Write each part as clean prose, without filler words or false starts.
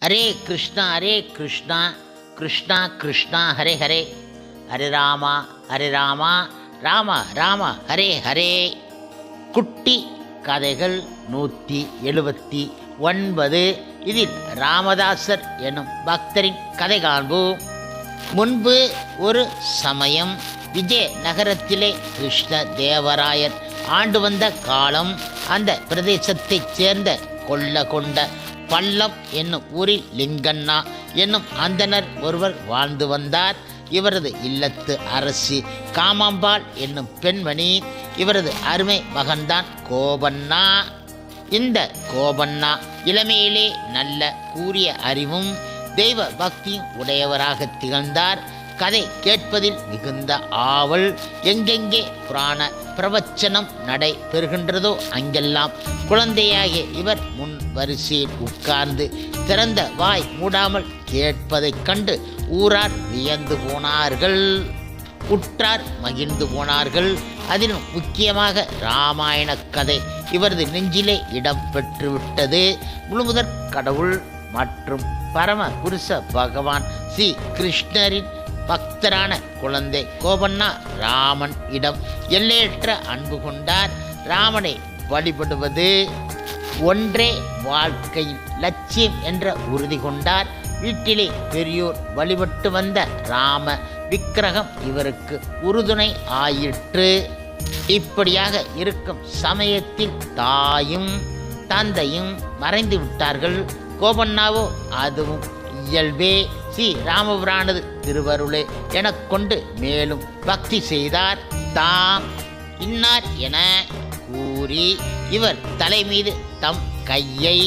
ஹரே கிருஷ்ணா கிருஷ்ணா கிருஷ்ணா ஹரே ஹரே, ஹரே ராமா ராம ராம ஹரே ஹரே. குட்டி கதைகள் 179. இதில் ராமதாசர் எனும் பக்தரின் கதை காண்போம். முன்பு ஒரு சமயம் விஜய நகரத்திலே கிருஷ்ண தேவராயர் ஆண்டு வந்த காலம். அந்த பிரதேசத்தைச் சேர்ந்த கொண்ட பள்ளம் என்னும் ஊரில் லிங்கண்ணா என்னும் அந்தனர் ஒருவர் வாழ்ந்து வந்தார். இவரது இல்லத்து அரசி காமாம்பாள் என்னும் பெண்மணி. இவரது அருமை மகன்தான் கோபண்ணா. இந்த கோபண்ணா இளமையிலே நல்ல கூரிய அறிவும் தெய்வ பக்தியும் உடையவராக திகழ்ந்தார். கதை கேட்பதில் மிகுந்த ஆவல். எங்கெங்கே புராண பிரவச்சனம் நடைபெறுகின்றதோ அங்கெல்லாம் குழந்தையாகிய இவர் முன் வரிசையில் உட்கார்ந்து திறந்த வாய் மூடாமல் கேட்பதைக் கண்டு ஊரார் வியந்து போனார்கள், உற்றார் மகிழ்ந்து போனார்கள். அதிலும் முக்கியமாக இராமாயண கதை இவரது நெஞ்சிலே இடம் பெற்றுவிட்டது. முழுமுதற் கடவுள் மற்றும் பரம புருஷ பகவான் ஸ்ரீ கிருஷ்ணரின் பக்தரான குழந்தை கோபண்ணா ராமன் இடம் எல்லையற்ற அன்பு கொண்டார். ராமனை வழிபடுவது ஒன்றே வாழ்க்கையில் லட்சியம் என்ற உறுதி கொண்டார். வீட்டிலே பெரியோர் வழிபட்டு வந்த ராம விக்கிரகம் இவருக்கு உறுதுணை ஆயிற்று. இப்படியாக இருக்கும் சமயத்தில் தாயும் தந்தையும் மறைந்து விட்டார்கள். கோபண்ணாவோ அதுவும் இயல்பே, ஸ்ரீ ராமபிரானது திருவருளே எனக் கொண்டு மேலும் பக்தி செய்தார். தாம் இன்னார் என கூறி இவர் தலை மீது தம் கையை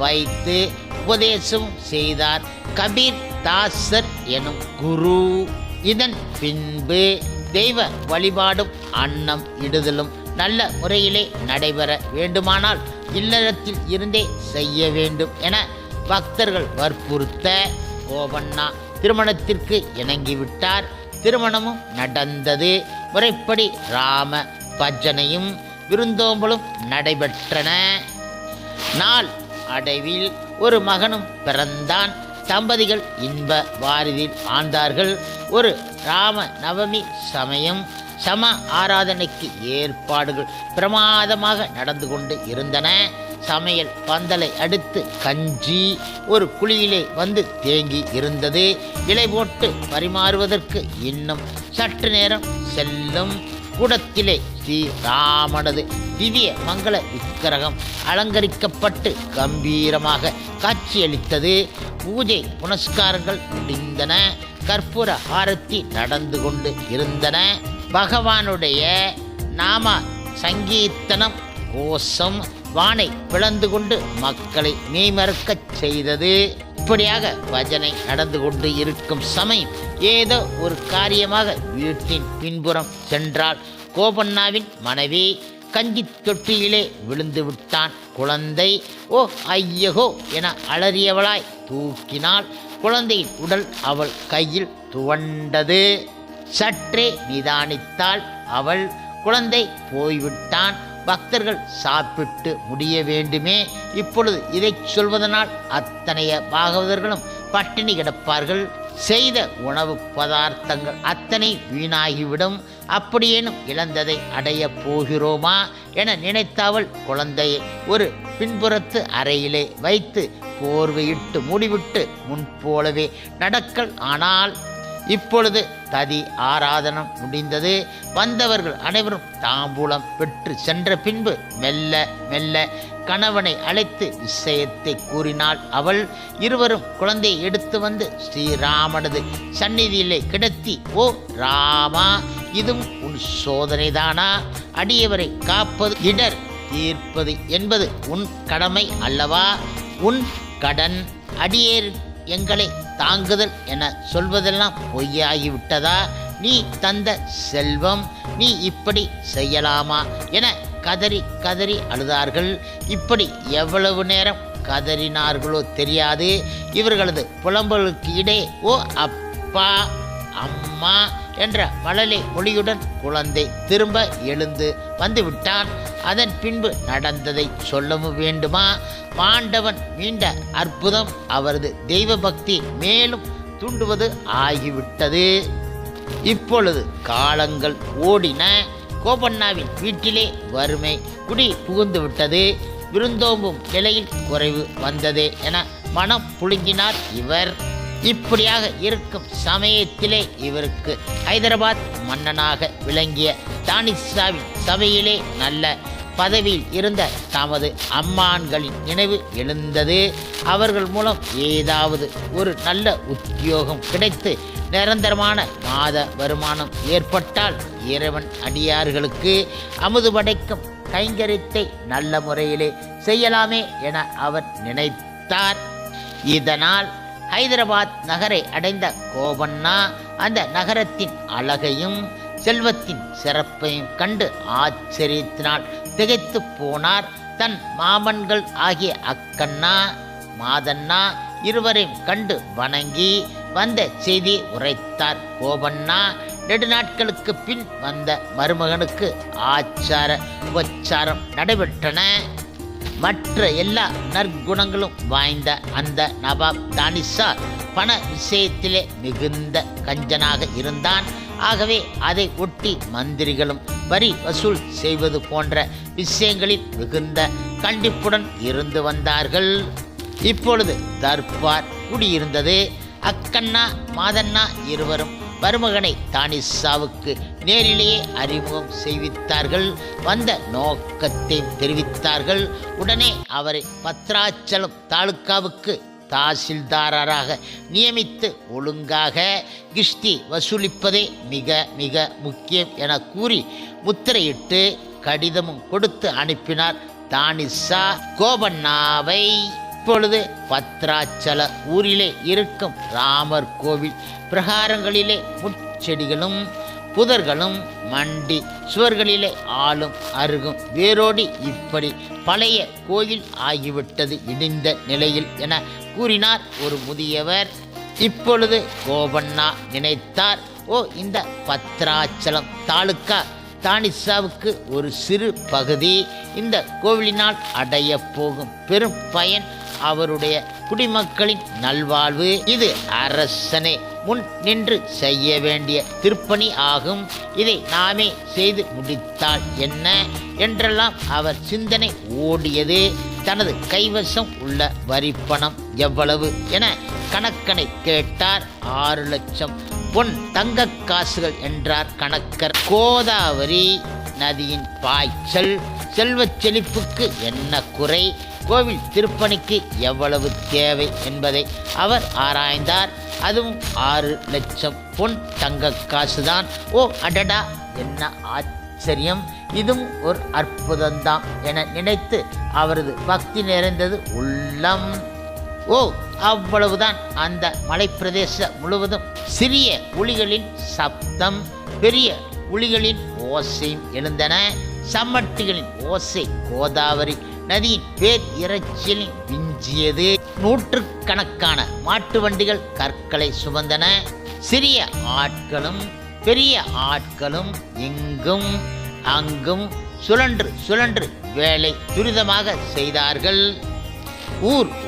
வைத்து உபதேசம் செய்தார் கபீர் தாசர் எனும் குரு. இதன் பின்பு தெய்வ வழிபாடும் அன்னம் இடுதலும் நல்ல முறையிலே நடைபெற வேண்டுமானால் இல்லறத்தில் இருந்தே செய்ய வேண்டும் என பக்தர்கள் வற்புறுத்த கோபண்ணா திருமணத்திற்கு இணங்கிவிட்டார். திருமணமும் நடந்தது. முறைப்படி ராம பஜனையும் விருந்தோம்பலும் நடைபெற்றன. நாள் அடைவில் ஒரு மகனும் பிறந்தான். தம்பதிகள் இன்ப வாரிதில் ஆழ்ந்தார்கள். ஒரு ராம நவமி சமயம் சம ஆராதனைக்கு ஏற்பாடுகள் பிரமாதமாக நடந்து கொண்டு இருந்தன. சமையல் பந்தலை அடுத்து கஞ்சி ஒரு குழியிலே வந்து தேங்கி இருந்தது. இலை போட்டு பரிமாறுவதற்கு இன்னும் சற்று நேரம் செல்லும். கூடத்திலே ஸ்ரீராமனது திவ்ய மங்கள விக்கிரகம் அலங்கரிக்கப்பட்டு கம்பீரமாக காட்சியளித்தது. பூஜை புனஸ்காரங்கள் முடிந்தன. கற்பூர ஆரத்தி நடந்து கொண்டு இருந்தன. பகவானுடைய நாம சங்கீர்த்தனம் கோஷம் வானை பிளந்து கொண்டு மக்களை மெய்மறக்கச் செய்தது. இப்படியாக பஜனை நடந்து கொண்டு இருக்கும் சமயம் ஏதோ ஒரு காரியமாக வீட்டின் பின்புறம் சென்றால் கோபண்ணாவின் மனைவி கஞ்சி தொட்டியிலே விழுந்து விட்டான் குழந்தை. ஓ ஐயகோ என அலறியவளாய் தூக்கினாள். குழந்தையின் உடல் அவள் கையில் துவண்டது. சற்றே நிதானித்தாள் அவள். குழந்தை போய்விட்டான். பக்தர்கள் சாப்பிட்டு முடிய வேண்டுமே. இப்பொழுது இதை சொல்வதனால் அத்தனைய பாகவதர்களும் பட்டினி கிடப்பார்கள். செய்த உணவு பதார்த்தங்கள் அத்தனை வீணாகிவிடும். அப்படியேனும் இழந்ததை அடைய போகிறோமா என நினைத்தவள் குழந்தையை ஒரு பின்புறத்து அறையிலே வைத்து போர்வையிட்டு மூடிவிட்டு முன்போலவே நடக்கல். ஆனால் இப்பொழுது ததி ஆராதனம் முடிந்தது. வந்தவர்கள் அனைவரும் தாம்பூலம் பெற்று சென்ற பின்பு மெல்ல மெல்ல கணவனை அழைத்து விஷயத்தை கூறினாள் அவள். இருவரும் குழந்தையை எடுத்து வந்து ஸ்ரீராமனது சந்நிதியிலே கிடத்தி, ஓ ராமா, இதுவும் உன் சோதனைதானா? அடியவரை காப்பது இடர் தீர்ப்பது என்பது உன் கடமை அல்லவா? உன் கடன் அடியேர் எங்களை தாங்குதல் என சொல்வதெல்லாம் பொய்யாகிவிட்டதா? நீ தந்த செல்வம் நீ இப்படி செய்யலாமா என கதறி கதறி அழுதார்கள். இப்படி எவ்வளவு நேரம் கதறினார்களோ தெரியாது. இவர்களது புலம்பலுக்கு இடையே ஓ அப்பா அம்மா என்ற மழலை மொழியுடன் குழந்தை திரும்ப எழுந்து வந்துவிட்டான். அதன் பின்பு நடந்ததை சொல்லவும் வேண்டுமா? பாண்டவன் மீண்ட அற்புதம் அவரது தெய்வ பக்தி மேலும் தூண்டுவது ஆகிவிட்டது. இப்பொழுது காலங்கள் ஓடின. கோபண்ணாவின் வீட்டிலே வறுமை குடி புகுந்து விட்டது. விருந்தோம்பும் நிலையில் குறைவு வந்ததே என மனம் புழுங்கினார் இவர். இப்படியாக இருக்கும் சமயத்திலே இவருக்கு ஹைதராபாத் மன்னனாக விளங்கிய தானிஷாவின் சபையிலே நல்ல பதவியில் இருந்த தமது அம்மான்களின் நினைவு எழுந்தது. அவர்கள் மூலம் ஏதாவது ஒரு நல்ல உத்தியோகம் கிடைத்து நிரந்தரமான மாத வருமானம் ஏற்பட்டால் இறைவன் அடியார்களுக்கு அமுது படைக்கும் கைங்கரியத்தை நல்ல முறையிலே செய்யலாமே என அவர் நினைத்தார். இதனால் ஹைதராபாத் நகரை அடைந்த கோபண்ணா அந்த நகரத்தின் அழகையும் செல்வத்தின் சிறப்பையும் கண்டு ஆச்சரியத்தினால் திகைத்து போனார். தன் மாமன்கள் ஆகிய அக்கண்ணா மாதண்ணா இருவரையும் கண்டு வணங்கி வந்த செய்தி உரைத்தார் கோபண்ணா. நெடுநாட்களுக்கு பின் வந்த மருமகனுக்கு ஆச்சார உபச்சாரம் நடைபெற்றன. மற்ற எல்லா நற்குணங்களும் வாய்ந்த அந்த நவாப் தானிஷா பண விஷயத்திலே மிகுந்த கஞ்சனாக இருந்தான். ஆகவே அதை ஒட்டி மந்திரிகளும் வரி வசூல் செய்வது போன்ற விஷயங்களில் மிகுந்த கண்டிப்புடன் இருந்து வந்தார்கள். இப்பொழுது தர்பார் குடியிருந்தது. அக்கண்ணா மாதண்ணா இருவரும் மருமகனை தானிஷாவுக்கு நேரிலேயே அறிமுகம் செய்வித்தார்கள். வந்த நோக்கத்தை தெரிவித்தார்கள். உடனே அவரை பத்ராச்சலம் தாலுக்காவுக்கு தாசில்தாராக நியமித்து ஒழுங்காக கிஸ்தி வசூலிப்பதே மிக மிக முக்கியம் என கூறி முத்திரையிட்டு கடிதமும் கொடுத்து அனுப்பினார் தானிஷா கோபண்ணாவை. இப்பொழுது பத்ராச்சல ஊரிலே இருக்கும் ராமர் கோவில் பிரகாரங்களிலே முட்செடிகளும் புதர்களும் மண்டி சுவர்களிலே ஆளும் அருகும் வேரோடி இப்படி பழைய கோயில் ஆகிவிட்டது இடிந்த நிலையில் என கூறினார் ஒரு முதியவர். இப்பொழுது கோபண்ணா நினைத்தார், ஓ இந்த பத்ராச்சலம் தாலுக்கா தானிஷாவுக்கு ஒரு சிறு பகுதி. இந்த கோவிலினால் அடைய போகும் பெரும் பயன் அவருடைய குடிமக்களின் நல்வாழ்வு. இது அரசனே முன் நின்று செய்ய வேண்டிய திருப்பணி ஆகும். இதை நாமே செய்து முடித்தால் என்ன என்றெல்லாம் அவர் சிந்தனை ஓடியது. தனது கைவசம் உள்ள வரிப்பணம் எவ்வளவு என கணக்கனை கேட்டார். 6 லட்சம் பொன் தங்க காசுகள் என்றார் கணக்கர். கோதாவரி நதியின் பாய்ச்சல் செல்வச் செழிப்புக்கு என்ன குறை, கோவில் திருப்பணிக்கு எவ்வளவு தேவை என்பதை அவர் ஆராய்ந்தார். அதுவும் 6 லட்சம் பொன் தங்க காசுதான். ஓ அடடா, என்ன ஆச்சரியம், இதுவும் ஒரு அற்புதம்தான் என நினைத்து அவரது பக்தி நிறைந்தது உள்ளம். ஓ அவ்வளவுதான். அந்த மலைப்பிரதேச முழுவதும் சிறிய ஒலிகளின் சப்தம் பெரிய ஒலிகளின் ஓசையும் எழுந்தன. சம்மட்டிகளின் ஓசை கோதாவரி நதியின் பேர் இறைச்சலில் விஞ்சியது. 100கணக்கான மாட்டு வண்டிகள் கற்களை சுமந்தன. சிறிய ஆட்களும் பெரிய ஆட்களும் இங்கும் அங்கும் சுழன்று சுழன்று வேலை துரிதமாக செய்தார்கள்.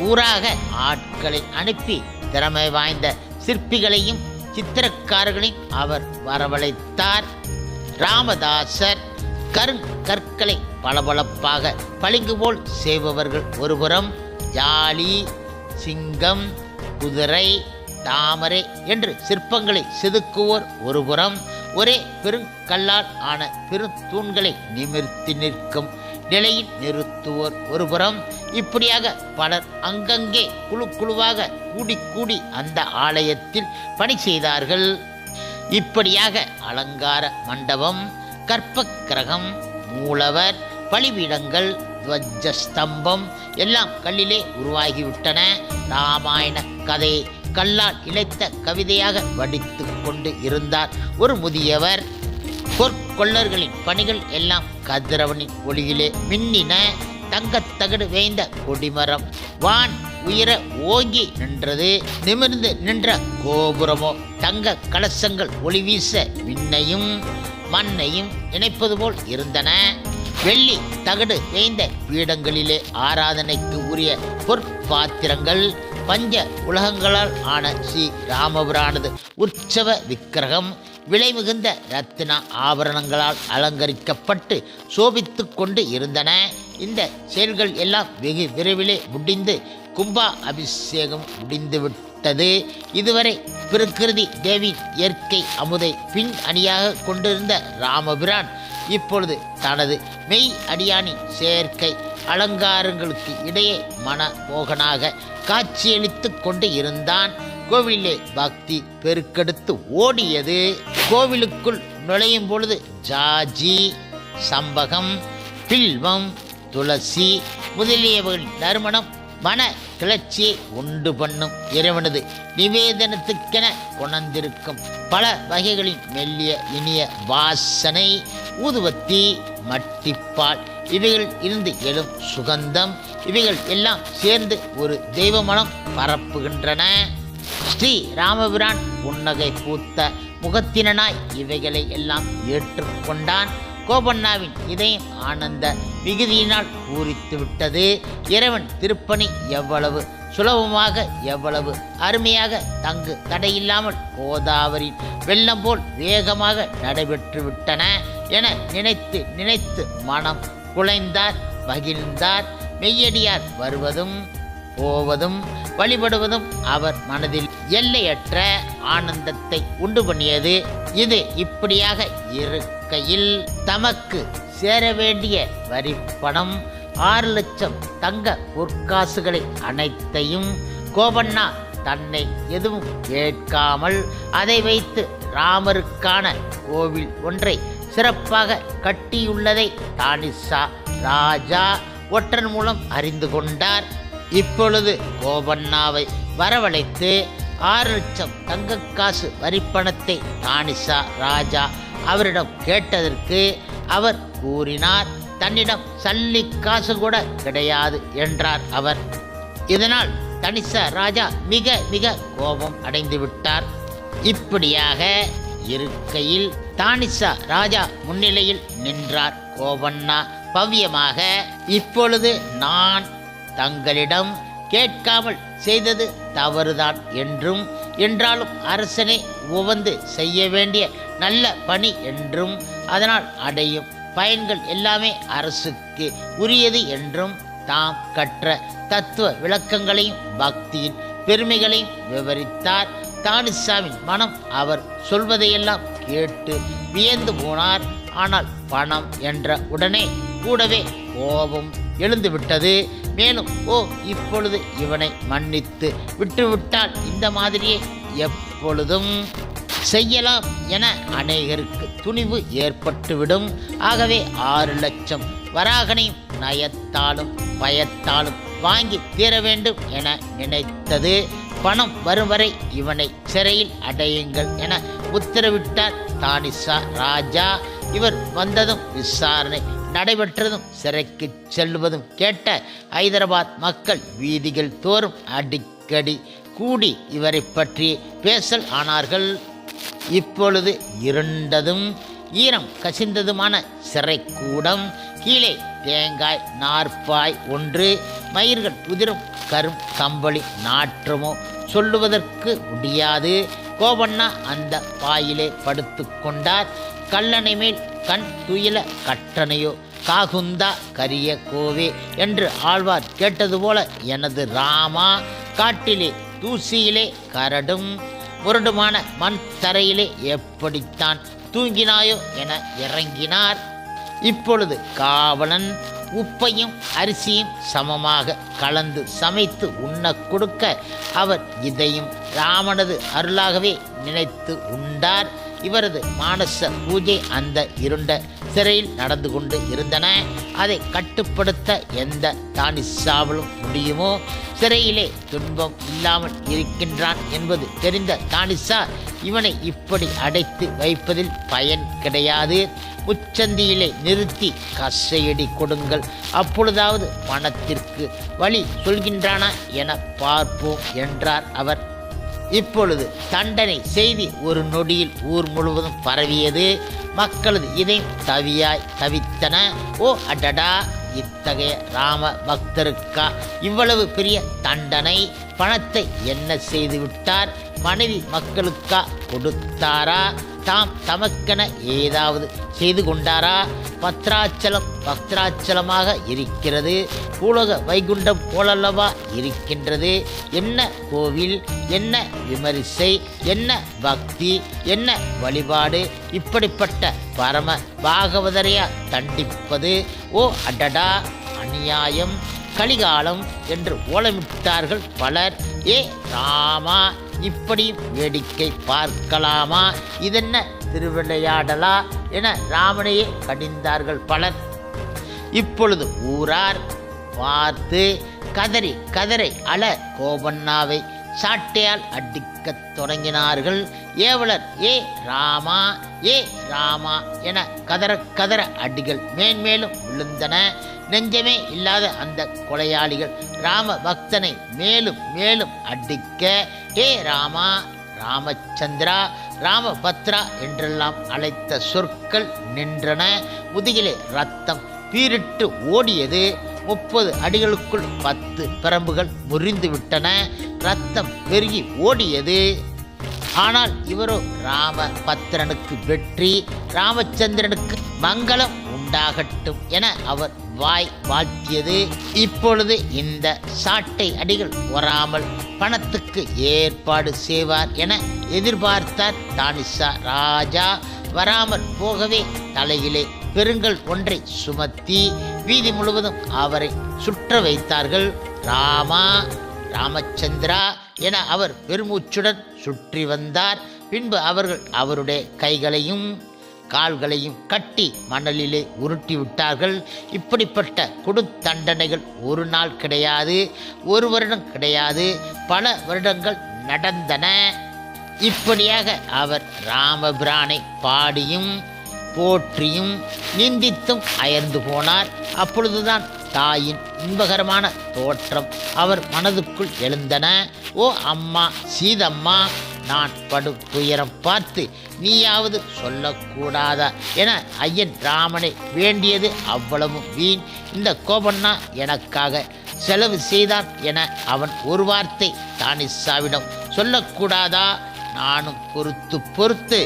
ஊராக ஆட்களை அனுப்பி திறமை வாய்ந்த சிற்பிகளையும் சித்திரக்காரர்களையும் அவர் வரவழைத்தார். ராமதாசர் கற்களை பளபளப்பாக பளிங்கு போல் செய்பவர்கள் ஒருபுறம், யாழி சிங்கம் குதிரை தாமரை என்று சிற்பங்களை செதுக்குவோர் ஒருபுறம், ஒரே பெருங்கல்லால் ஆன பெருந்தூண்களை நிமிர்த்தி நிற்கும் நிலையில் நிறுத்துவோர் ஒருபுறம், இப்படியாக பலர் அங்கங்கே குழுவாக கூடி அந்த ஆலயத்தில் பணி செய்தார்கள். இப்படியாக அலங்கார மண்டபம், கற்பக்கிரகம், மூலவர், பலிபீடங்கள், துவஜஸ்தம்பம் எல்லாம் கல்லிலே உருவாகிவிட்டன. ராமாயண கதையை கல்லால் இழைத்த கவிதையாக வடித்து கொண்டு இருந்தார் ஒரு முதியவர். பொற்கொள்ளர்களின் பணிகள் எல்லாம் கதிரவனின் ஒளியிலே மின்னின. தங்கத்தகடு வேய்ந்த கொடிமரம், வான் உயர ஓங்கி நின்றது. நிமிர்ந்து நின்ற கோபுரமோ தங்க கலசங்கள் ஒளி வீச விண்ணையும் மண்ணையும் இணைப்பது போல் இருந்தன. வெள்ளி தகடு வேய்ந்த பீடங்களிலே ஆராதனைக்கு உரிய பொற்பாத்திரங்கள், பஞ்ச உலகங்களால் ஆன ஸ்ரீ ராமபிரானது உற்சவ விக்கிரகம் விலை மிகுந்த ரத்தின ஆபரணங்களால் அலங்கரிக்கப்பட்டு சோபித்து கொண்டு இருந்தன. இந்த செயல்கள் எல்லாம் வெகு விரைவிலே முடிந்து கும்பா அபிஷேகம் முடிந்துவிட்டது. இதுவரை பிரகிருதி தேவி இயற்கை அமுதை பின் அணியாக கொண்டிருந்த ராமபிரான் இப்பொழுது தனது மெய் அடியானின் செயற்கை அலங்காரங்களுக்கு இடையே மனமோகனாக காட்சியளித்து கொண்டு இருந்தான். கோவிலே பக்தி பெருக்கெடுத்து ஓடியது. கோவிலுக்குள் நுழையும் பொழுது ஜாஜி, சம்பகம், பில்வம், துளசி முதலியவர்களின் நறுமணம் மன கிளர்ச்சியை உண்டு பண்ணும். இறைவனது நிவேதனத்துக்கென கொணர்ந்திருக்கும் பல வகைகளின் மெல்லிய இனிய வாசனை, ஊதுவத்தி, மட்டிப்பால் இவைகள் இருந்து எழும் சுகந்தம், இவைகள் எல்லாம் சேர்ந்து ஒரு தெய்வ மனம் பரப்புகின்றன. ஸ்ரீ ராமபிரான் புன்னகை பூத்த முகத்தினாய் இவைகளை எல்லாம் ஏற்றுக்கொண்டான். கோபண்ணாவின் இதயம் ஆனந்த மிகுதியினால் பூரித்து விட்டது. இறைவன் திருப்பணி எவ்வளவு சுலபமாக எவ்வளவு அருமையாக தங்கு தடையில்லாமல் கோதாவரி வெள்ளம் போல் வேகமாக நடைபெற்று விட்டன என நினைத்து நினைத்து மனம் குலைந்தார், மகிழ்ந்தார். மெய்யடியார் வருவதும் போவதும் வழிபடுவதும் அவர் மனதில் எல்லையற்ற ஆனந்தத்தை உண்டு பண்ணியது. இது இப்படியாக இருக்கையில் தமக்கு சேர வேண்டிய வரிப்பணம் 6 லட்சம் தங்க பொற்காசுகளை அனைத்தையும் கோபண்ணா தன்னை எதுவும் கேட்காமல் அதை வைத்து ராமருக்கான கோவில் ஒன்றை சிறப்பாக கட்டியுள்ளதை தானிஷா ராஜா ஒற்றன் மூலம் அறிந்து கொண்டார். இப்பொழுது கோபண்ணாவை வரவழைத்து 6 லட்சம் தங்கக்காசு வரிப்பணத்தை தானிஷா ராஜா அவரிடம் கேட்டதற்கு அவர் கூறினார், தன்னிடம் சல்லி காசு கூட கிடையாது என்றார் அவர். இதனால் தானிஷா ராஜா மிக மிக கோபம் அடைந்து விட்டார். இப்படியாக இருக்கையில் தானிஷா ராஜா முன்னிலையில் நின்றார் கோபண்ணா பவ்யமாக. இப்பொழுது நான் தங்களிடம் கேட்காமல் செய்தது தவறுதான் என்றாலும் அரசனை உவந்து செய்ய வேண்டிய நல்ல பணி என்றும் அதனால் அடையும் பயன்கள் எல்லாமே அரசுக்கு உரியது என்றும் தாம் கற்ற தத்துவ விளக்கங்களையும் பக்தியின் பெருமைகளையும் விவரித்தார். தானிஷாவின் மனம் அவர் சொல்வதையெல்லாம் கேட்டு வியந்து போனார். ஆனால் பணம் என்ற உடனே கூடவே கோபம் எழுந்துவிட்டது. மேலும் இப்பொழுது இவனை மன்னித்து விட்டுவிட்டால் இந்த மாதிரியே எப்பொழுதும் செய்யலாம் என அநேகருக்கு துணிவு ஏற்பட்டுவிடும். ஆகவே 6 லட்சம் வராகனையும் நயத்தாலும் பயத்தாலும் வாங்கி தீர வேண்டும் என நினைத்தது. பணம் வரும் வரை இவனை சிறையில் அடையுங்கள் என உத்தரவிட்டார் தானிஷா ராஜா. இவர் வந்ததும் விசாரணை நடைபெற்றதும் சிறைக்கு செல்வதும் கேட்ட ஹைதராபாத் மக்கள் வீதிகள் தோறும் அடிக்கடி கூடி இவரை பற்றி பேசல் ஆனார்கள். இப்பொழுது இருண்டதும் ஈரம் கசிந்ததுமான சிறைக்கூடம், கீழே தேங்காய் நாற்பாய் ஒன்று, மயிர்கள் உதிரும் கரும் கம்பளி நாற்றமோ சொல்லுவதற்கு முடியாது. கோபண்ணா அந்த பாயிலே படுத்து கொண்டார். கல்லணை மேல் கண் துயில கட்டணையோ காகுந்தா கரிய கோவே என்று ஆழ்வார் கேட்டது போல, எனது ராமா, காட்டிலே தூசியிலே கரடும் முரடுமான மண் தரையிலே எப்படித்தான் தூங்கினாயோ என இறங்கினார். இப்பொழுது காவலன் உப்பையும் அரிசியும் சமமாக கலந்து சமைத்து உண்ண கொடுக்க அவர் இதையும் ராமனது அருளாகவே நினைத்து உண்டார். இவரது மானச பூஜை அந்த இருண்ட சிறையில் நடந்து கொண்டு இருந்தன. அதை கட்டுப்படுத்த எந்த தானிஷாவிலும் முடியுமோ? சிறையிலே துன்பம் இல்லாமல் இருக்கின்றான் என்பது தெரிந்த தானிஷா இவனை இப்படி அடைத்து வைப்பதில் பயன் கிடையாது, உச்சந்தியிலே நிறுத்தி கசையடி கொடுங்கள், அப்பொழுதாவது பணத்திற்கு வழி சொல்கின்றானா என பார்ப்போம் என்றார் அவர். இப்பொழுது தண்டனை செய்தி ஒரு நொடியில் ஊர் முழுவதும் பரவியது. மக்களது இதயம் தவியாய் தவித்தன. ஓ அடடா, இத்தகைய ராம பக்தருக்கா இவ்வளவு பெரிய தண்டனை? பணத்தை என்ன செய்து விட்டார்? மனைவி மக்களுக்கா கொடுத்தாரா? தாம் தமக்கென ஏதாவது செய்து கொண்டாரா? பத்ராச்சலம் பத்ராச்சலமாக இருக்கிறது, பூலோக வைகுண்டம் போலல்லவா இருக்கின்றது. என்ன கோவில், என்ன விமரிசை, என்ன பக்தி, என்ன வழிபாடு! இப்படிப்பட்ட பரம பாகவதரையா தண்டிப்பது? ஓ அடடா, அநியாயம், கலிகாலம் என்று ஓலமிட்டார்கள் பலர். ஏ ராமா, இப்படியும் வேடிக்கை பார்க்கலாமா? இதென்ன திருவிளையாடலா என ராமனையே கடிந்தார்கள் பலர். இப்பொழுது ஊரார் பார்த்து கதறி கதரை அழ கோபண்ணாவை சாட்டையால் அடிக்கத் தொடங்கினார்கள். ஏவலர் ஏ ராமா, ஏ ராமா என கதற கதற அடிகள் மேன்மேலும் விழுந்தன. நெஞ்சமே இல்லாத அந்த கொலையாளிகள் ராம பக்தனை மேலும் மேலும் அடிக்க, ஏ ராமா, ராமச்சந்திரா, ராமபத்ரா என்றெல்லாம் அழைத்த சொற்கள் நின்றன. முதுகிலே ரத்தம் பீரிட்டு ஓடியது. 30 அடிகளுக்குள் 10 பிரம்புகள் முறிந்து விட்டன. ரத்தம் பெருகி ஓடியது. ஆனால் இவரோ ராமபத்ரனுக்கு வெற்றி, ராமச்சந்திரனுக்கு மங்களம் உண்டாகட்டும் என அவர் வாய் வாழ்த்தியது. இப்பொழுது இந்த சாட்டை அடிகள் வராமல் பணத்துக்கு ஏற்பாடு செய்வார் என எதிர்பார்த்தார் தானிஷா ராஜா. வராமல் போகவே தலையிலே பெருங்கல் ஒன்றை சுமத்தி வீதி முழுவதும் அவரை சுற்ற வைத்தார்கள். ராமா, ராமச்சந்திரா என அவர் பெருமூச்சுடன் சுற்றி வந்தார். பின்பு அவர்கள் அவருடைய கைகளையும் கால்களையும் கட்டி மணலிலே உருட்டி விட்டார்கள். இப்படிப்பட்ட கொடுத்தண்டனைகள் ஒரு நாள் கிடையாது, ஒரு வருடம் கிடையாது, பல வருடங்கள் நடந்தன. இப்படியாக அவர் ராமபிரானை பாடியும் போற்றியும் நிந்தித்தும் அயர்ந்து போனார். அப்பொழுதுதான் தாயின் இன்பகரமான தோற்றம் அவர் மனதுக்குள் எழுந்தன. ஓ அம்மா சீதம்மா, நான் படும் துயரம் பார்த்து நீயாவது சொல்லக்கூடாதா என ஐயன் ராமனை வேண்டியது அவ்வளவு வீண். இந்த கோபண்ணா எனக்காக செலவு செய்தான் என அவன் ஒரு வார்த்தை தானிஷாவிடம் சொல்லக்கூடாதா? நானும் பொறுத்து பொறுத்து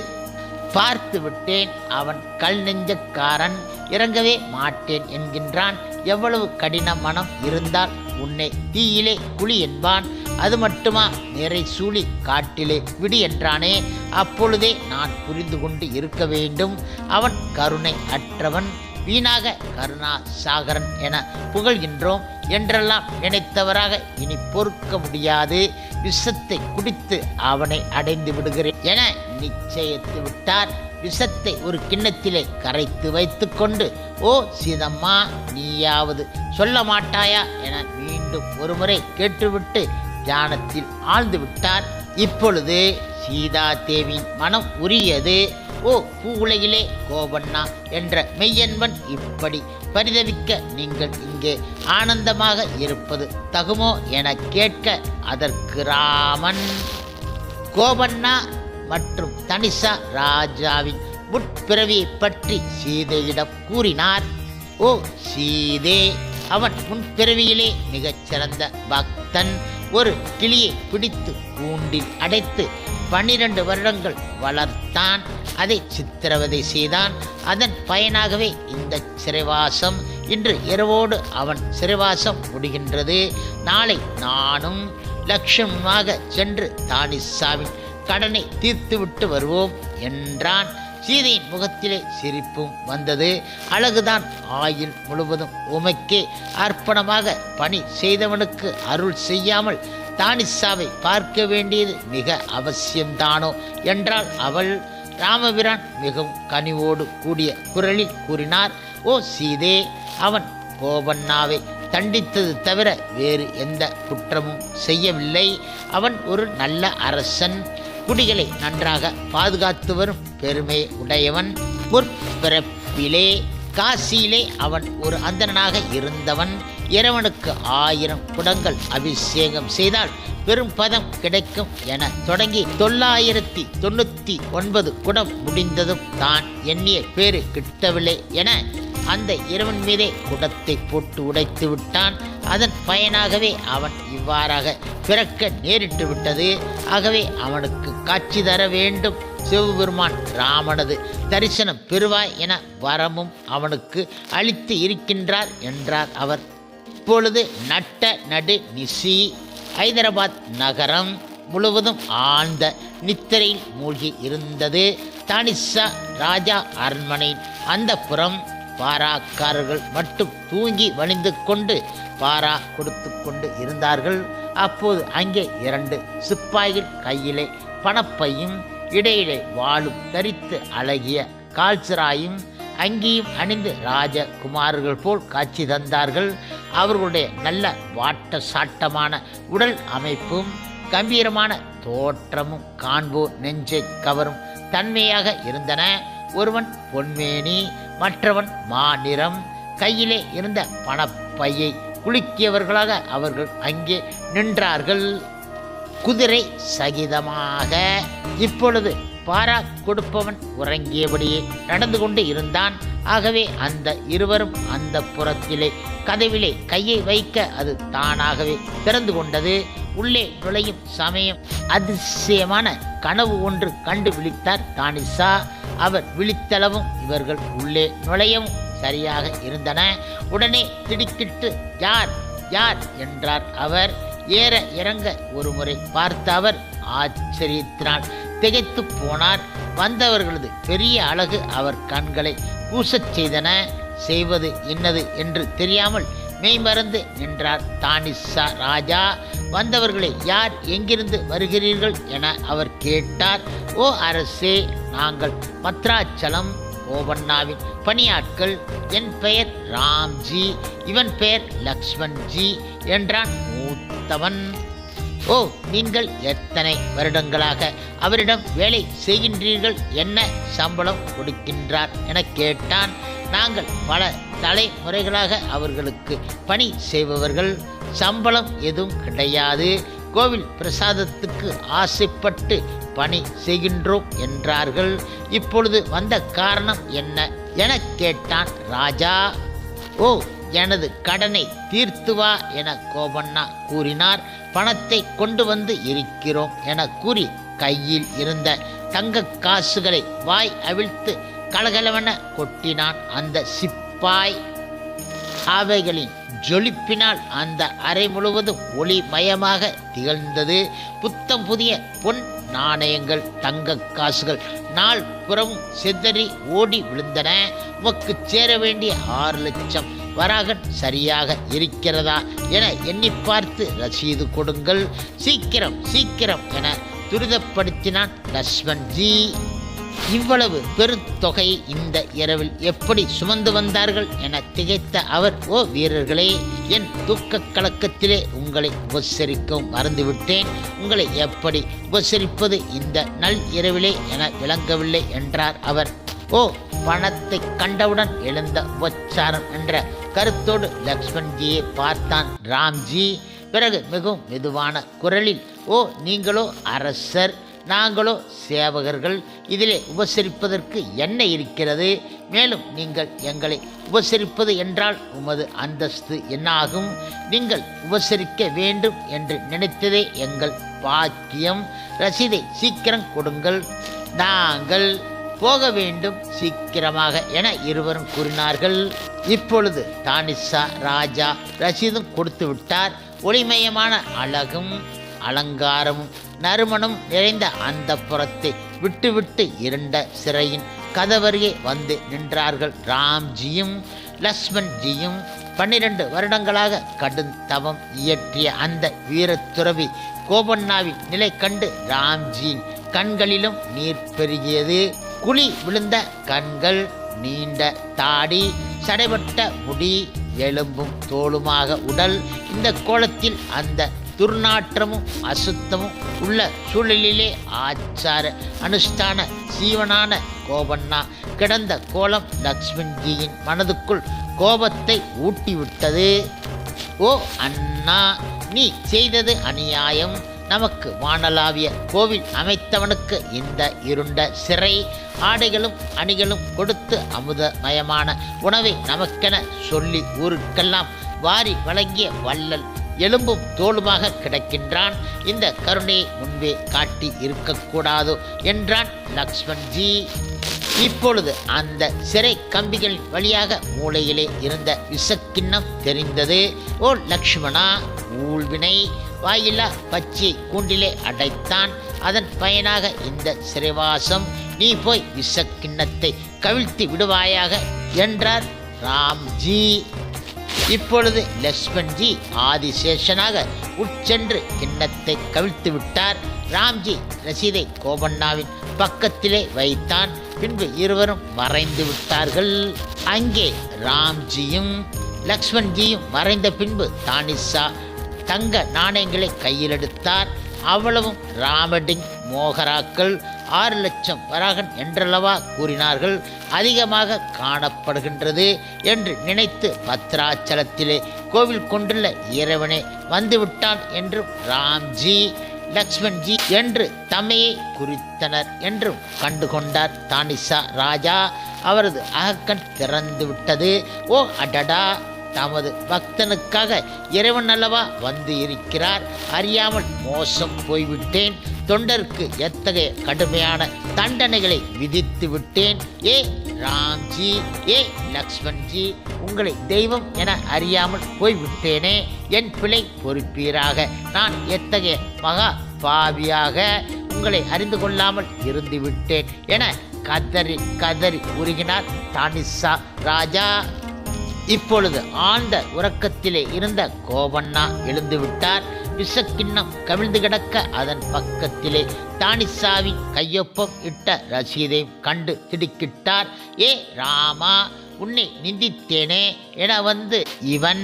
பார்த்து விட்டேன். அவன் கல் நெஞ்சக்காரன், இறங்கவே மாட்டேன் என்கின்றான். எவ்வளவு கடின மனம் இருந்தால் உன்னை தீயிலே குழி என்பான். அது மட்டுமா, நிறை சூழி காட்டிலே விடு என்றானே. அப்பொழுதே நான் புரிந்து கொண்டு இருக்க வேண்டும். அவன் கருணை அற்றவன், வீணாக கருணா சாகரன் என புகழ்கின்றோம் என்றெல்லாம் நினைத்தவராக இனி பொறுக்க முடியாது. விஷத்தை குடித்து அவனை அடைந்து விடுகிறேன் என நிச்சயித்து விட்டார். விஷத்தை ஒரு கிண்ணத்திலே கரைத்து வைத்து கொண்டு, ஓ சீதம்மா, நீயாவது சொல்ல மாட்டாயா என மீண்டும் ஒருமுறை கேட்டுவிட்டு தியானத்தில் ஆழ்ந்து விட்டார். இப்பொழுது சீதா தேவியின் மனம் உரியது. ஓ பூவுலகிலே கோபண்ணா என்ற மெய்யன்பன் இப்படி பரிதவிக்க நீங்கள் இங்கே ஆனந்தமாக இருப்பது தகுமோ என கேட்க, அதற்கு ராமன் கோபண்ணா மற்றும் தனிஷா ராஜாவின் முற்பிறவியை பற்றி சீதையிடம் கூறினார். ஓ சீதே, அவன் முன்பிறவியிலே மிகச்சிறந்த பக்தன். ஒரு கிளியை பிடித்து கூண்டில் அடைத்து 12 வருடங்கள் வளர்த்தான். அதை சித்திரவதை செய்தான். அதன் பயனாகவே இந்த சிறைவாசம். இன்று இரவோடு அவன் சிறைவாசம் முடிகின்றது. நாளை நானும் லட்சுமணமாக சென்று தானிஷாவின் கடனை தீர்த்துவிட்டு வருவோம் என்றான். சீதையின் முகத்திலே சிரிப்பும் வந்தது. அழகுதான் ஆயுள் முழுவதும் உமைக்கே அர்ப்பணமாக பணி செய்தவனுக்கு அருள் செய்யாமல் தானிஷாவை பார்க்க வேண்டியது மிக அவசியம்தானோ என்றாள் அவள். ராமபிரான் மிகவும் கனிவோடு கூடிய குரலில் கூறினார், ஓ சீதே, அவன் கோபண்ணாவை தண்டித்தது தவிர வேறு எந்த குற்றமும் செய்யவில்லை. அவன் ஒரு நல்ல அரசன், குடிகளை நன்றாக பாதுகாத்து வரும் பெருமை உடையவன். முற்பிறப்பிலே காசியிலே அவன் ஒரு அந்தணனாக இருந்தவன். இறைவனுக்கு 1000 குடங்கள் அபிஷேகம் செய்தால் பெரும் பதம் கிடைக்கும் என தொடங்கி 999 குடம் முடிந்ததும் தான் எண்ணிய பேறு கிட்டவில்லை என அந்த இறைவன் மீதே குடத்தை போட்டு உடைத்து விட்டான். அதன் பயனாகவே அவன் இவ்வாறாக பிறக்க நேரிட்டு விட்டது. ஆகவே அவனுக்கு காட்சி தர வேண்டும். சிவபெருமான் ராமனது தரிசனம் பெறுவாய் என வரமும் அவனுக்கு அளித்து இருக்கின்றார் என்றார் அவர். இப்பொழுது நட்ட நடு நிசி ஹைதராபாத் நகரம் முழுவதும் ஆழ்ந்த நித்திரையில் மூழ்கி இருந்தது. தானிஷா ராஜா அரண்மனையின் அந்த புறம் பாராக்காரர்கள் மட்டும் தூங்கி வழிந்து கொண்டு பாரா கொடுத்து கொண்டு இருந்தார்கள். அப்போது அங்கே 2 சிப்பாய்கள் கையிலே பணப்பையும் இடையிலே வாளும் தரித்து அழகிய கால்சராயும் அங்கேயும் அணிந்து ராஜகுமாரர்கள் போல் காட்சி தந்தார்கள். அவர்களுடைய நல்ல வாட்ட சாட்டமான உடல் அமைப்பும் கம்பீரமான தோற்றமும் காண்போர் நெஞ்சை கவரும் தன்மையாக இருந்தன. ஒருவன் பொன்மேனி, மற்றவன் மாநிறம். கையிலே இருந்த பணப்பையை குலுக்கியவர்களாக அவர்கள் அங்கே நின்றார்கள், குதிரை சகிதமாக. இப்பொழுது பாரா கொடுப்பவன் உறங்கியபடியே நடந்து கொண்டு இருந்தான். ஆகவே அந்த இருவரும் அந்த புறத்திலே கதவிலே கையை வைக்க அது தானாகவே திறந்து கொண்டது. உள்ளே நுழையும் சமயம் அதிசயமான கனவு ஒன்று கண்டு விழித்தார் தானிஷா. அவர் விழித்தளவும் இவர்கள் உள்ளே நுழையவும் சரியாக இருந்தன. உடனே திடுக்கிட்டு யார் யார் என்றார் அவர். ஏற இறங்க ஒரு முறை பார்த்த அவர் ஆச்சரியத்தினால் திகைத்து போனார். வந்தவர்களது பெரிய அழகு அவர் கண்களை கூசச் செய்தன. செய்வது என்னது என்று தெரியாமல் மெய்மறந்து நின்றார் தானிஷா ராஜா. வந்தவர்களை யார், எங்கிருந்து வருகிறீர்கள் என அவர் கேட்டார். ஓ அரசே, நாங்கள் பத்ராச்சலம் கோபண்ணாவின் பணியாட்கள். என் பெயர் ராம்ஜி, இவன் பெயர் லக்ஷ்மண்ஜி என்றான் மூத்தவன். ஓ, நீங்கள் எத்தனை வருடங்களாக அவரிடம் வேலை செய்கின்றீர்கள்? என்ன சம்பளம் கொடுக்கின்றார் என கேட்டான். நாங்கள் பல தலைமுறைகளாக அவர்களுக்கு பணி செய்பவர்கள். சம்பளம் எதுவும் கிடையாது. கோவில் பிரசாதத்துக்கு ஆசைப்பட்டு பணி செய்கின்றோம் என்றார்கள். இப்பொழுது வந்த காரணம் என்ன என கேட்டான் ராஜா. ஓ, எனது கடனை தீர்த்து வா என கோபண்ணா கூறினார். பணத்தை கொண்டு வந்து இருக்கிறோம் என கூறி கையில் இருந்த தங்க காசுகளை வாய் அவிழ்த்து கலகலவென கொட்டினான் அந்த சிப்பாய். அவைகளின் ஜொலிப்பினால் அந்த அறை முழுவதும் ஒளிமயமாக திகழ்ந்தது. புத்தம் புதிய பொன் நாணயங்கள், தங்க காசுகள் நாள் புறமும் சிதறி ஓடி விழுந்தன. உமக்கு சேர வேண்டிய 6 லட்சம் வராகன் சரியாக இருக்கிறதா என எண்ணி பார்த்து ரசீது கொடுங்கள், சீக்கிரம் சீக்கிரம் என துரிதப்படுத்தினான் லக்ஷ்மண்ஜி. இவ்வளவு பெருந்தொகையை இந்த இரவில் எப்படி சுமந்து வந்தார்கள் என திகைத்த அவர், ஓ வீரர்களே, என் தூக்க கலக்கத்திலே உங்களை உபசரிக்கவும் மறந்துவிட்டேன். உங்களை எப்படி உபசரிப்பது இந்த நல் இரவிலே என விளங்கவில்லை என்றார் அவர். ஓ, பணத்தை கண்டவுடன் எழுந்த உபச்சாரம் என்ற கருத்தோடு லக்ஷ்மண்ஜியை பார்த்தான் ராம்ஜி. பிறகு மிகவும் மெதுவான குரலில், ஓ நீங்களோ அரசர், நாங்களோ சேவகர்கள். இதிலே உபசரிப்பதற்கு என்ன இருக்கிறது? மேலும் நீங்கள் எங்களை உபசரிப்பது என்றால் உமது அந்தஸ்து என்னாகும்? நீங்கள் உபசரிக்க வேண்டும் என்று நினைத்ததே எங்கள் பாக்கியம். ரசீதை சீக்கிரம் கொடுங்கள், நாங்கள் போக வேண்டும் சீக்கிரமாக என இருவரும் கூறினார்கள். இப்பொழுது தானிஷா ராஜா ரசீதும் கொடுத்து விட்டார். ஒளிமயமான அழகும் அலங்காரமும் நறுமணம் நிறைந்த அந்த புறத்தை விட்டுவிட்டு இருண்ட சிறையின் கதவருகே வந்து நின்றார்கள் ராம்ஜியும் லக்ஷ்மண்ஜியும். 12 வருடங்களாக கடும் தவம் இயற்றிய அந்த வீரத்துறவி கோபண்ணாவின் நிலை கண்டு ராம்ஜியின் கண்களிலும் நீர் பெருகியது. குழி விழுந்த கண்கள், நீண்ட தாடி, சடைபட்ட முடி, எலும்பும் தோலுமாக உடல். இந்த கோலத்தில் அந்த துர்நாற்றமும் அசுத்தமும் உள்ள சூழலிலே ஆச்சார அனுஷ்டான சீவனான கோபண்ணா கிடந்த கோலம் லக்ஷ்மண்ஜியின் மனதுக்குள் கோபத்தை ஊட்டிவிட்டது. ஓ அண்ணா, நீ செய்தது அநியாயம். நமக்கு வானலாவிய கோவில் அமைத்தவனுக்கு இந்த இருண்ட சிறை, ஆடைகளும் அணிகளும் கொடுத்து அமுதமயமான உணவை நமக்கென சொல்லி ஊருக்கெல்லாம் வாரி வழங்கிய வள்ளல் எலும்பும் தோளுமாக கிடக்கின்றான். இந்த கருணையை முன்பே காட்டி இருக்கக்கூடாதோ என்றான் லக்ஷ்மண்ஜி. இப்பொழுது அந்த சிறை கம்பிகளின் வழியாக மூளையிலே இருந்த விஷக்கிண்ணம் தெரிந்தது. ஓ லக்ஷ்மணா, ஊழ்வினை வாயிலா பச்சை கூண்டிலே அடைத்தான். அதன் பயனாக இந்த சிறைவாசம். நீ போய் விஷக்கிண்ணத்தை கவிழ்த்தி விடுவாயாக என்றார் ராம்ஜி. இப்பொழுது லக்ஷ்மண்ஜி ஆதிசேஷனாக உட்சென்று கிண்ணத்தை கவிழ்த்து விட்டார். ராம்ஜி ரசீதை கோபண்ணாவின் பக்கத்திலே வைத்தான். பின்பு இருவரும் மறைந்து விட்டார்கள். அங்கே ராம்ஜியும் லக்ஷ்மண்ஜியும் மறைந்த பின்பு தானிஷா தங்க நாணயங்களை கையில் எடுத்தார். அவ்வளவும் ராமடிங் மோகராக்கள் 6 லட்சம் வராகன் என்றல்லவா கூறினார்கள். அதிகமாக காணப்படுகின்றது என்று நினைத்து பத்ராச்சலத்திலே கோவில் கொண்டுள்ள இறைவனே வந்துவிட்டான் என்றும் ராம்ஜி லக்ஷ்மண்ஜி என்று தம்மையை குறித்தனர் என்றும் கண்டுகொண்டார் தானிஷா ராஜா. அவரது அகக்கண் திறந்து விட்டது. ஓ அடடா, தமது பக்தனுக்காக இறைவன் அல்லவா வந்து இருக்கிறார். அறியாமல் மோசம் போய்விட்டேன். தொண்டருக்கு எத்தகைய கடுமையான தண்டனைகளை விதித்து விட்டேன். ஏ ராம்ஜி, ஏ லக்ஷ்மண்ஜி, உங்களை தெய்வம் என அறியாமல் போய்விட்டேனே. என் பிழை பொறுப்பீராக. நான் எத்தகைய மகா பாவியாக உங்களை அறிந்து கொள்ளாமல் இருந்து விட்டேன் என கதறி கதறி உருகினார் தானிஷா ராஜா. இப்பொழுது ஆழ்ந்த உறக்கத்திலே இருந்த கோபண்ணா எழுந்து விட்டார். விஷக்கிண்ணம் கவிழ்ந்து கிடக்க அதன் பக்கத்திலே தானிஷாவின் கையொப்பம் இட்ட ரசீதையும் கண்டு திடுக்கிட்டார். ஏ ராமா, உன்னை நிந்தித்தேனே என வந்து இவன்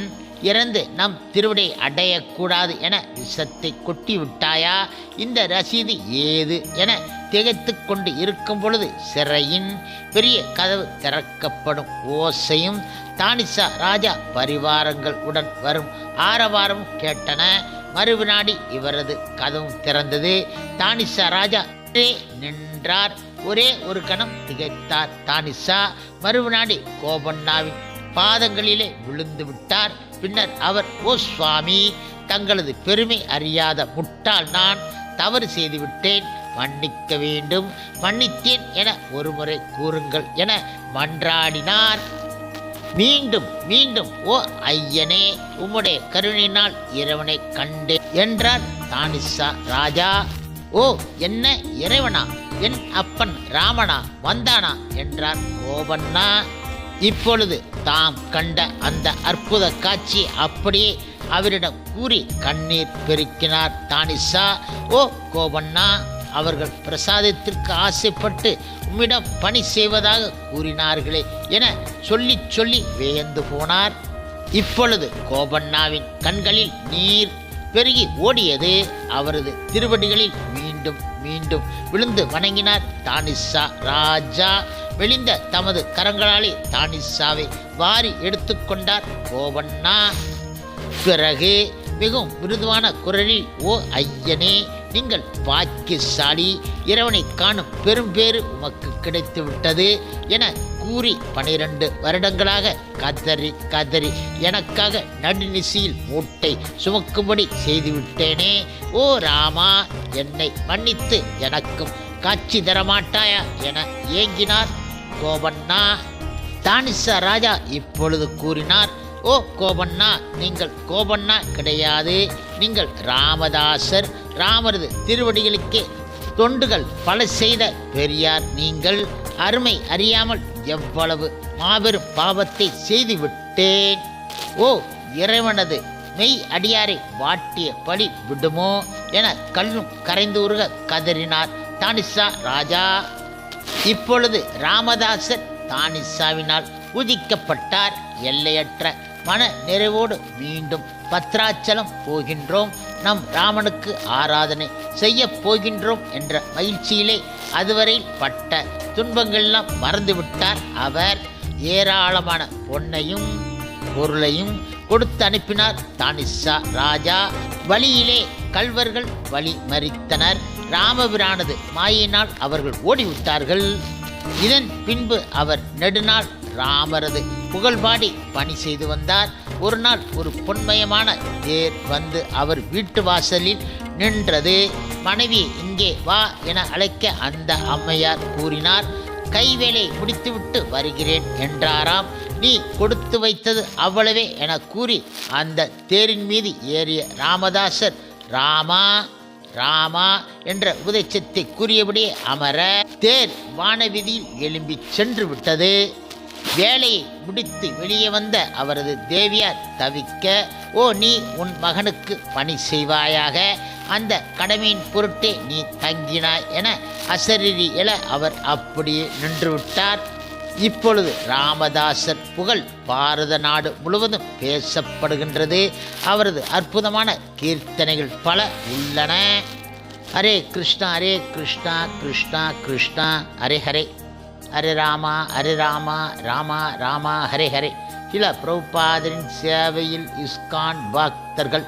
இறந்து நம் திருவிடை அடையக்கூடாது என விஷத்தை கொட்டி விட்டாயா? இந்த ரசீது ஏது என திகைத்து கொண்டு இருக்கும் பொழுது சிறையின் பெரிய கதவு திறக்கப்படும் ஓசையும் தானிஷா ராஜா பரிவாரங்கள் உடன் வரும் ஆரவாரமும் கேட்டன. மறுவினாடி இவரது கதவும் திறந்தது. தானிஷா ராஜா நின்றார். ஒரே ஒரு கணம் திகைத்தார் தானிஷா. மறுவினாடி கோபண்ணாவின் பாதங்களிலே விழுந்து விட்டார். பின்னர் அவர், ஓ சுவாமி, தங்களது பெருமை அறியாத முட்டாள் நான். தவறு செய்துவிட்டேன், மன்னிக்க வேண்டும். மன்னித்தேன் என ஒருமுறை கூறுங்கள் என மன்றாடினார். மீண்டும் மீண்டும், ஓ ஐயனே, உம்முடைய கருணையினால் இறைவனை கண்டேன் என்றார் தானிஷா ராஜா. ஓ என்ன இறைவனா? என் அப்பன் ராமனா வந்தானா என்றார் கோபண்ணா. இப்பொழுது தாம் கண்ட அந்த அற்புத காட்சியை அப்படியே அவரிடம் கூறி கண்ணீர் பெருக்கினார் தானிஷா. ஓ கோபண்ணா, அவர்கள் பிரசாதத்திற்கு ஆசைப்பட்டு உம்மிடம் பணி செய்வதாக கூறினார்களே என சொல்லி சொல்லி வியந்து போனார். இப்பொழுது கோபண்ணாவின் கண்களில் நீர் பெருகி ஓடியது. அவரது திருவடிகளில் மீண்டும் மீண்டும் விழுந்து வணங்கினார் தானிஷா ராஜா. மெலிந்த தமது கரங்களாலே தானிஷாவை வாரி எடுத்துக்கொண்டார் கோபண்ணா. பிறகு மிகவும் மிருதுவான குரலில், ஓ ஐயனே, நீங்கள் பாக்கியசாலி. இறைவனை காணும் பெரும் பேறு உமக்கு கிடைத்து விட்டது என கூறி 12 வருடங்களாக கதறி கதறி எனக்காக நடுநிசியில் மூட்டை சுமக்கும்படி செய்துவிட்டேனே. ஓ ராமா, என்னை மன்னித்து எனக்கும் காட்சி தரமாட்டாயா என ஏங்கினார் கோபண்ணா. தானிஷா ராஜா இப்பொழுது கூறினார், ஓ கோபண்ணா, நீங்கள் கோபண்ணா கிடையாது. நீங்கள் ராமதாசர். ராமரது திருவடிகளுக்கே தொண்டுகள் பல செய்த பெரியார் நீங்கள். அருமை அறியாமல் எவ்வளவு மாபெரும் பாவத்தை செய்துவிட்டேன். ஓ இறைவனது மெய் அடியாரை வாட்டிய பழி விடுமோ என கல்லும் கரைந்து உருக கதறினார் தானிஷா ராஜா. இப்பொழுது ராமதாசர் தானிஷாவினால் உதிக்கப்பட்டார். எல்லையற்ற மன நிறைவோடு மீண்டும் பத்ராச்சலம் போகின்றோம், நம் ராமனுக்கு ஆராதனை செய்ய போகின்றோம் என்ற மகிழ்ச்சியிலே அதுவரை பட்ட துன்பங்கள்லாம் மறந்துவிட்டார். அவர் ஏராளமான பொன்னையும் பொருளையும் கொடுத்து அனுப்பினார். தானிஷா ராஜா வழியிலே கள்வர்கள் வழி மறித்தனர். ராமபிரானது மாயினால் அவர்கள் ஓடிவிட்டார்கள். இதன் பின்பு அவர் நெடுநாள் ராமரது புகழ்பாடி பணி செய்து வந்தார். ஒரு நாள் ஒரு பொன்மயமான தேர் வந்து அவர் வீட்டு வாசலில் நின்றது. மனைவி இங்கே வா என அழைக்க அந்த அம்மையார் கூறினார். கைவேலை முடித்துவிட்டு வருகிறேன் என்றாராம். நீ கொடுத்து வைத்தது அவ்வளவே என கூறி அந்த தேரின் மீது ஏறிய ராமதாசர் ராமா ராமா என்ற உதைச்சத்தை கூறியபடியே அமர தேர் வானவீதியில் எழும்பி சென்று விட்டது. வேலையை முடித்து வெளியே வந்த அவரது தேவியார் தவிக்க, ஓ நீ உன் மகனுக்கு பணி செய்வாயாக, அந்த கடமையின் பொருட்டே நீ தங்கினாய் என அசரீரி எழ அவர் அப்படியே நின்றுவிட்டார். இப்பொழுது ராமதாசர் புகழ் பாரத நாடு முழுவதும் பேசப்படுகின்றது. அவரது அற்புதமான கீர்த்தனைகள் பல உள்ளன. ஹரே கிருஷ்ணா ஹரே கிருஷ்ணா கிருஷ்ணா கிருஷ்ணா ஹரே ஹரே, ஹரே ராமா ராமா ராமா ஹரே ஹரே. சில பிரபுபாதரின் சேவையில் இஸ்கான் பக்தர்கள்